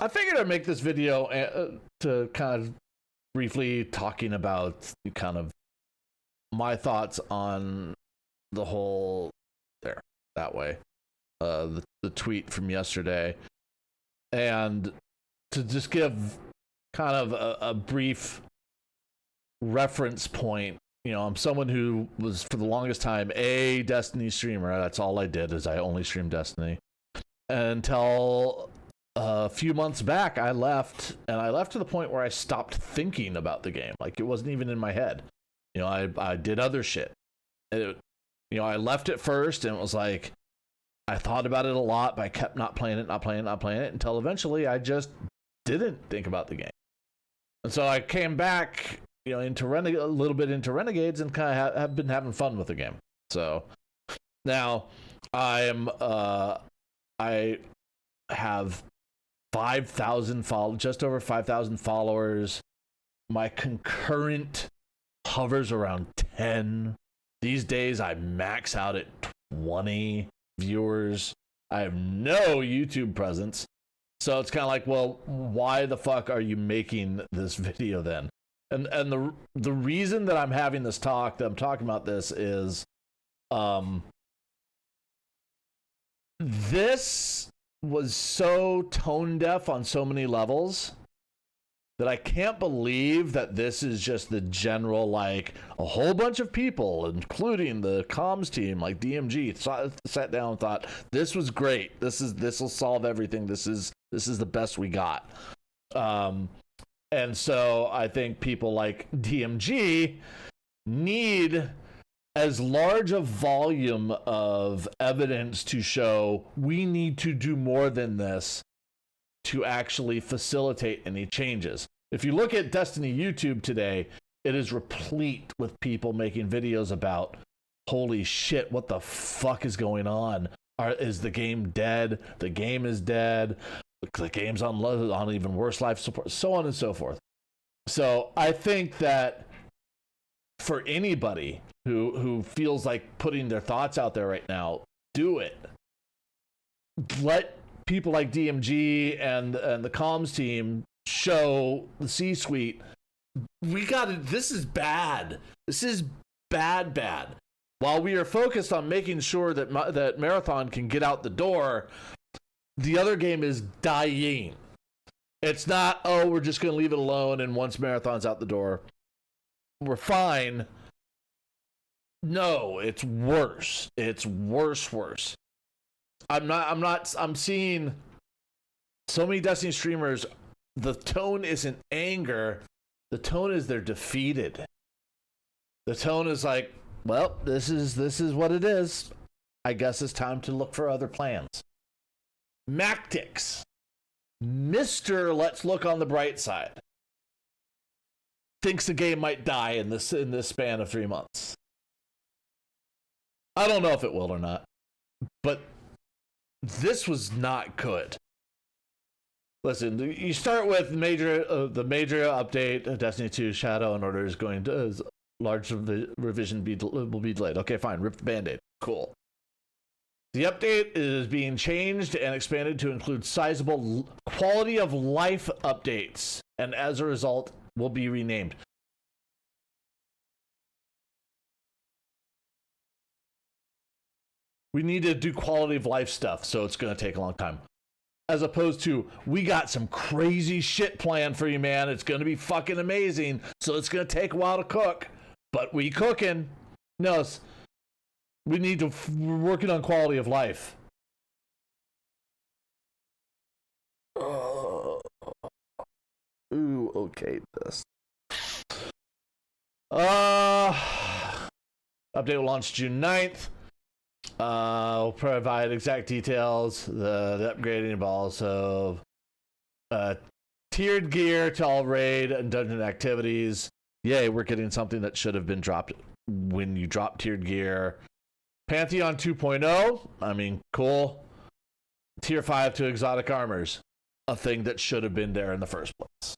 I figured I'd make this video to kind of briefly talking about kind of my thoughts on the whole that way, the tweet from yesterday, and to just give kind of a brief reference point. You know, I'm someone who was for the longest time a Destiny streamer. That's all I did, is I only streamed Destiny until a few months back. I left to the point where I stopped thinking about the game. Like, it wasn't even in my head. You know, I did other shit. You know, I left it first, and it was like, I thought about it a lot, but I kept not playing it until eventually I just didn't think about the game. And so I came back, you know, into a little bit into Renegades, and kind of have been having fun with the game. So now I have 5,000 just over 5,000 followers. My concurrent hovers around 10. These days I max out at 20 viewers. I have no YouTube presence. So it's kind of like, well, why the fuck are you making this video then? And the reason that I'm having this talk, that I'm talking about this, is this was so tone deaf on so many levels that I can't believe that this is just the general, like, a whole bunch of people, including the comms team, like DMG, sat down and thought, this was great. This will solve everything. This is the best we got. And so I think people like DMG need as large a volume of evidence to show we need to do more than this to actually facilitate any changes. If you look at Destiny YouTube today, it is replete with people making videos about, holy shit, what the fuck is going on? Is the game dead? The game is dead. The game's on even worse life support, so on and so forth. So I think that for anybody who feels like putting their thoughts out there right now, do it. Let people like DMG and the comms team show the C-suite, we got it. This is bad. This is bad. While we are focused on making sure that Marathon can get out the door, the other game is dying. It's not, oh, we're just going to leave it alone, and once Marathon's out the door, we're fine. No, it's worse. It's worse. I'm seeing so many Destiny streamers, the tone isn't anger. The tone is they're defeated. The tone is like, well, this is what it is. I guess it's time to look for other plans. Mactix, Mr. Let's look on the bright side, thinks the game might die in this span of 3 months. I don't know if it will or not, but this was not good. Listen, you start with the major update. Destiny 2 Shadow and Order is going to large revision will be delayed. Okay, fine. Rip the Band-Aid. Cool. The update is being changed and expanded to include sizable quality of life updates, and as a result, will be renamed. We need to do quality of life stuff, so it's going to take a long time. As opposed to, we got some crazy shit planned for you, man. It's going to be fucking amazing, so it's going to take a while to cook, but we cooking. No, we're working on quality of life. Ooh, okay, this. Update will launch June 9th. We'll provide exact details. The upgrading will also tiered gear to all raid and dungeon activities. Yay, we're getting something that should have been dropped when you drop tiered gear. Pantheon 2.0, I mean, cool. Tier 5 to exotic armors, a thing that should have been there in the first place.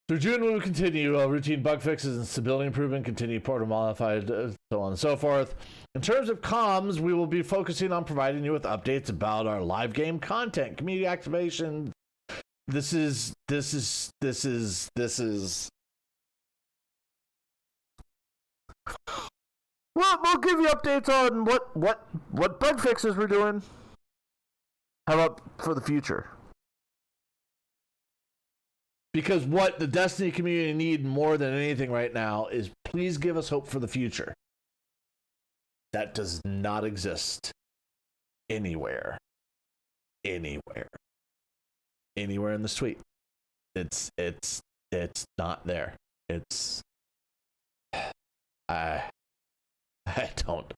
Through June, we will continue routine bug fixes and stability improvement, continue port modified, so on and so forth. In terms of comms, we will be focusing on providing you with updates about our live game content, community activation. This is. Well, we'll give you updates on what bug fixes we're doing. How about for the future? Because what the Destiny community need more than anything right now is please give us hope for the future. That does not exist anywhere. Anywhere in the suite. It's not there. I don't.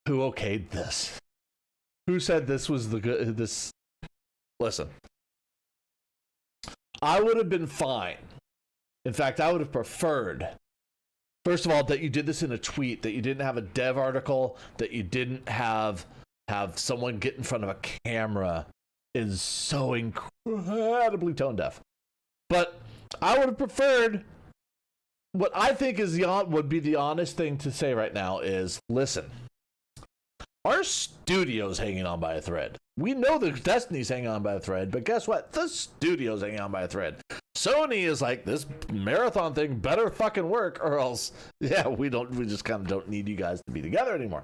Who okayed this? Who said this was the good? This. Listen. I would have been fine. In fact, I would have preferred, first of all, that you did this in a tweet, that you didn't have a dev article, that you didn't have someone get in front of a camera is so incredibly tone deaf. But I would have preferred, what I think would be the honest thing to say right now is, listen, our studio's hanging on by a thread. We know the Destiny's hanging on by a thread, but guess what? The studio's hanging on by a thread. Sony is like, this marathon thing better fucking work, or else, yeah, we just kind of don't need you guys to be together anymore.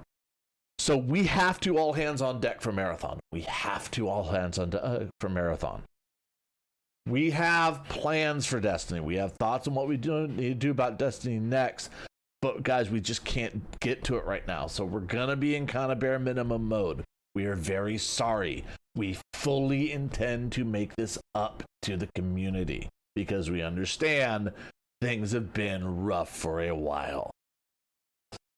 So we have to all hands on deck for Marathon. We have to all hands on deck for Marathon. We have plans for Destiny. We have thoughts on what we need to do about Destiny next. But guys, we just can't get to it right now. So we're going to be in kind of bare minimum mode. We are very sorry. We fully intend to make this up to the community because we understand things have been rough for a while.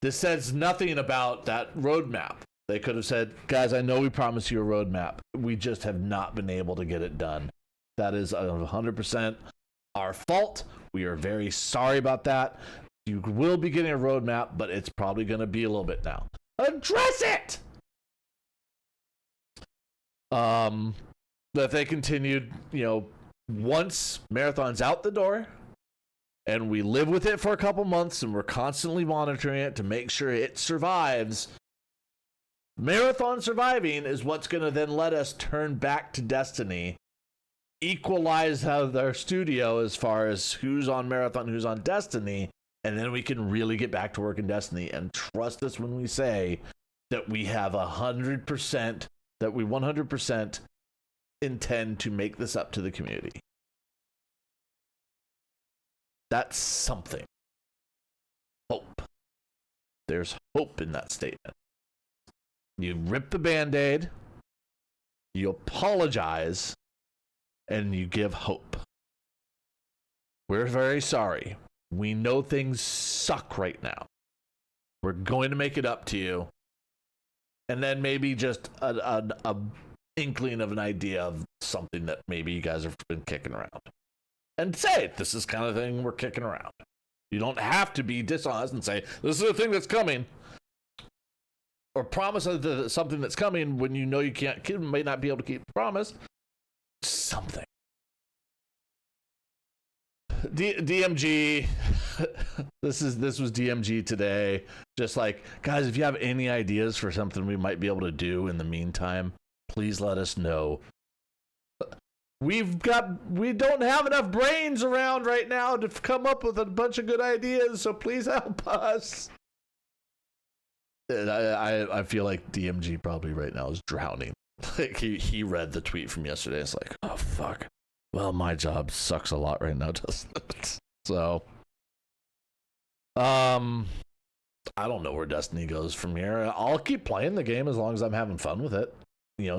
This says nothing about that roadmap. They could have said, guys, I know we promised you a roadmap. We just have not been able to get it done. That is 100% our fault. We are very sorry about that. You will be getting a roadmap, but it's probably going to be a little bit now. Address it! That they continued, once Marathon's out the door, and we live with it for a couple months, and we're constantly monitoring it to make sure it survives. Marathon surviving is what's going to then let us turn back to Destiny, equalize how their studio as far as who's on Marathon, who's on Destiny, and then we can really get back to work in Destiny. And trust us when we say that we have 100%, that we 100% intend to make this up to the community. That's something. Hope. There's hope in that statement. You rip the Band-Aid, you apologize, and you give hope. We're very sorry. We know things suck right now. We're going to make it up to you. And then maybe just a inkling of an idea of something that maybe you guys have been kicking around. And say, this is kind of thing we're kicking around. You don't have to be dishonest and say, this is a thing that's coming. Or promise something that's coming when you know you may not be able to keep the promise. Something. DMG. This was DMG today. Just like, guys, if you have any ideas for something we might be able to do in the meantime, please let us know. We don't have enough brains around right now to come up with a bunch of good ideas, so please help us. I feel like DMG probably right now is drowning. Like he read the tweet from yesterday. It's like, oh fuck. Well, my job sucks a lot right now, doesn't it? So, I don't know where Destiny goes from here. I'll keep playing the game as long as I'm having fun with it.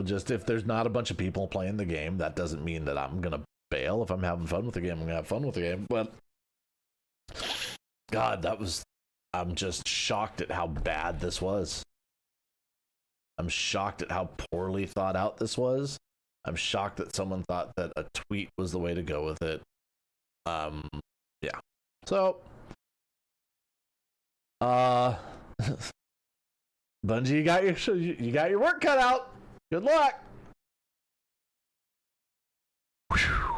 Just if there's not a bunch of people playing the game, that doesn't mean that I'm gonna bail. If I'm having fun with the game, I'm gonna have fun with the game. But God, I'm just shocked at how bad this was. I'm shocked at how poorly thought out this was. I'm shocked that someone thought that a tweet was the way to go with it. Yeah. So, Bungie, you got your work cut out. Good luck. Whew.